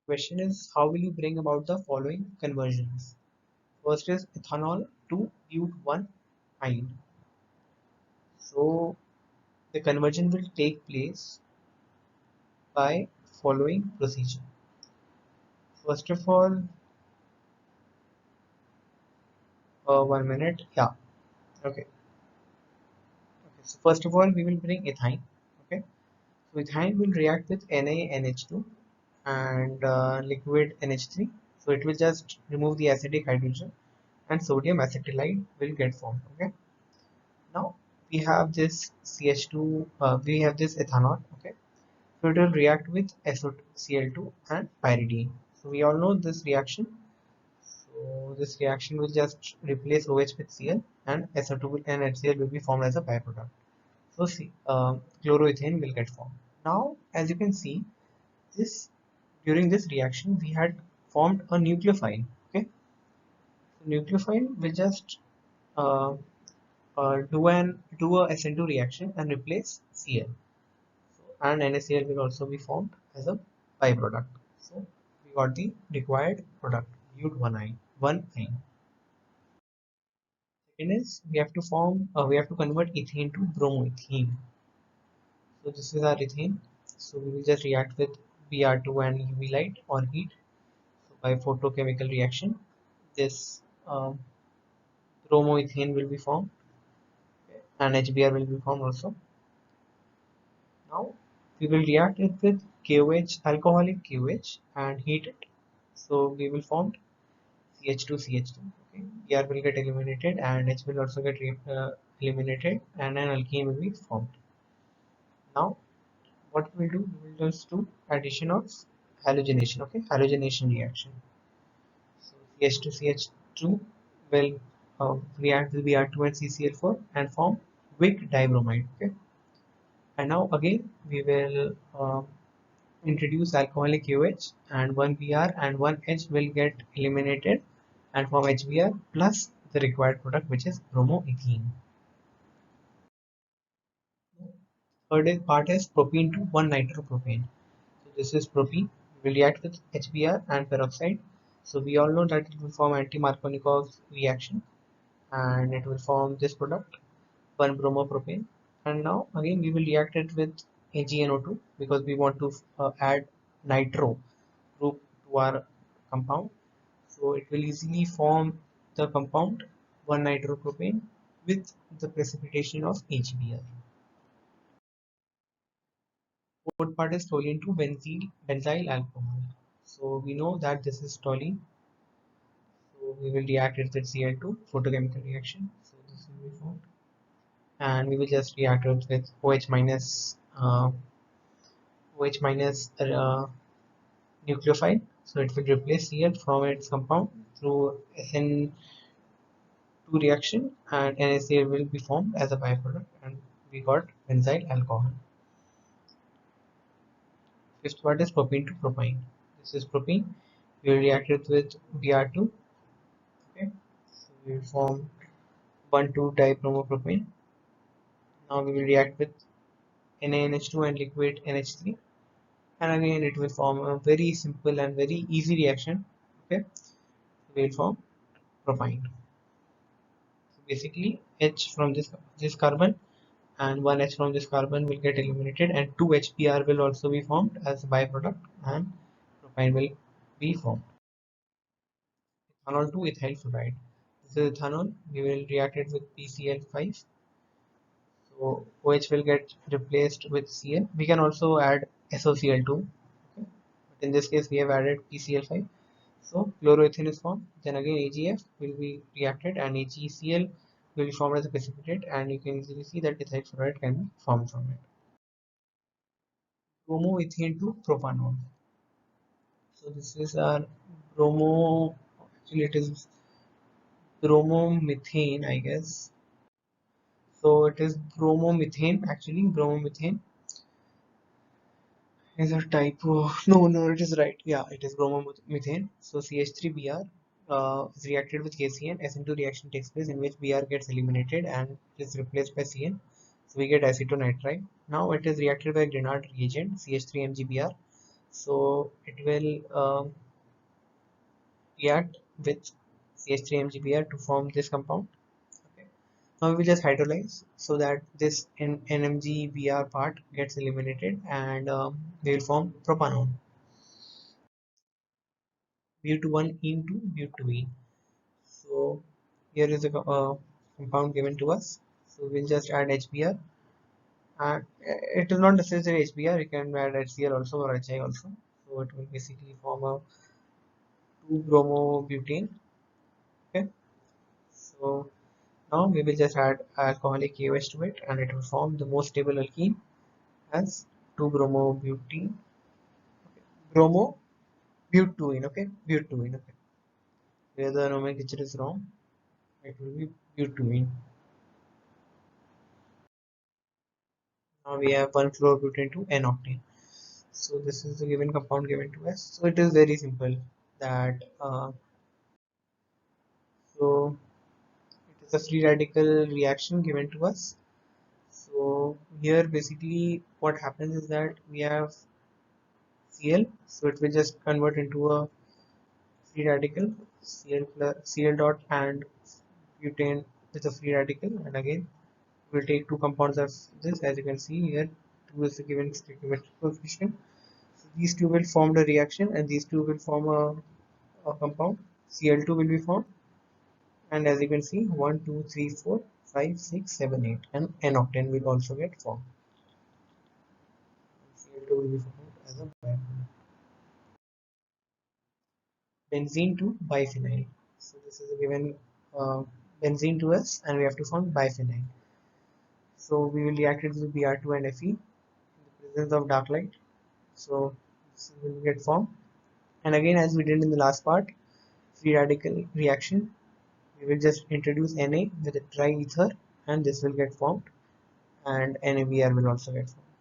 Question is, how will you bring about the following conversions? First is ethanol to bute-1-ine. So the conversion will take place by following procedure. First of all, 1 minute. Yeah. Okay. Okay. So first of all, we will bring ethyne. Okay. So ethyne will react with NaNH2 and liquid NH3. So it will just remove the acidic hydrogen and sodium acetylide will get formed. Okay. Now we have this CH2. We have this ethanol. Okay. So it will react with SOCl2 and pyridine. So we all know this reaction. So this reaction will just replace OH with Cl and SO2 and HCl will be formed as a byproduct. So chloroethane will get formed. Now, as you can see, this during this reaction we had formed a nucleophile. Okay, so nucleophile will just uh, do a SN2 reaction and replace Cl. And NaCl will also be formed as a byproduct. So we got the required product, but1-ine. Second is we have to convert ethane to bromoethene. So this is our ethane. So we will just react with Br2 and UV light or heat. So by photochemical reaction, this bromoethane will be formed and HBr will be formed also. Now we will react it with KOH, alcoholic KOH, and heat it. So we will form CH2CH2. Okay, Br will get eliminated and H will also get eliminated, and an alkene will be formed. Now what we will do, we will just do addition of halogenation. Okay, halogenation reaction. So CH2CH2 will react with Br2 and CCl4 and form weak dibromide. Okay, and now again we will introduce alcoholic UH, and one Br and one H will get eliminated and form HBr plus the required product, which is bromoethene. Third part is propene to 1-nitropropane. So this is propene will react with HBr and peroxide. So we all know that it will form anti-Markovnikov reaction and it will form this product, 1-bromopropane. And now again we will react it with AgNO2 because we want to add nitro group to our compound. So it will easily form the compound 1-nitropropane with the precipitation of HBr. Fourth part is toluene to benzyl alcohol. So we know that this is toluene. So we will react it with Cl2 photochemical reaction. So this will be formed, and we will just react it with OH minus nucleophile. So it will replace Cl from its compound through SN2 reaction, and NaCl will be formed as a byproduct, and we got benzyl alcohol. Fifth part is propene to propine. This is propene. We will react it with Br2. Okay, so we will form 1,2-dibromopropane. Now we will react with NaNH2 and liquid NH3, and again it will form a very simple and very easy reaction. Okay, we will form propine. So basically, H from this carbon and one H from this carbon will get eliminated, and two HBr will also be formed as a byproduct, and propine will be formed. Ethanol to ethyl fluoride. This is ethanol. We will react it with PCl5. So OH will get replaced with Cl. We can also add SOCl2. Okay. But in this case, we have added PCl5. So chloroethane is formed. Then again AgF will be reacted and AgCl will be formed as a precipitate, and you can easily see that ethyl fluoride can be formed from it. Bromoethane to propanol. So this is our bromo. Actually, it is bromomethane, I guess. So it is bromomethane. Actually, bromomethane is a typo. No, it is right. Yeah, it is bromomethane. So CH3Br is reacted with KCN. SN2 reaction takes place in which Br gets eliminated and is replaced by Cn. So we get acetonitride. Now it is reacted by Grignard reagent CH3MgBr. So it will react with CH3MgBr to form this compound. Okay. Now we will just hydrolyze so that this NMgBr part gets eliminated, and we will form propanone, but1 into but2ene. So here is a compound given to us. So we'll just add HBr, and it is not necessarily HBr, you can add HCl also or HI also. So it will basically form a 2-bromobutane. Okay, so now we will just add alcoholic KOH to it, and it will form the most stable alkene as 2-bromobutene. Bromo but2ene. Okay, but2ene. Okay, where the nomenclature is wrong, it will be but2ene. Now we have 1-fluorobutane to N-octane. So this is the given compound given to us. So it is very simple that so it is a free radical reaction given to us. So here basically what happens is that we have Cl, so it will just convert into a free radical, Cl plus Cl dot and butane with a free radical, and again we'll take two compounds of this. As you can see here, 2 is the given stoichiometric coefficient. So these two will form the reaction, and these two will form a compound. Cl2 will be formed, and as you can see, 1 2 3 4 5 6 7 8, and N-octane will also get formed. Cl2 will be formed as a benzene to biphenyl. So this is a given uh, benzene to us, and we have to form biphenyl. So we will react it with Br2 and Fe in the presence of dark light. So this will get formed, and again, as we did in the last part, free radical reaction, we will just introduce Na with a triether, and this will get formed, and NaBr will also get formed.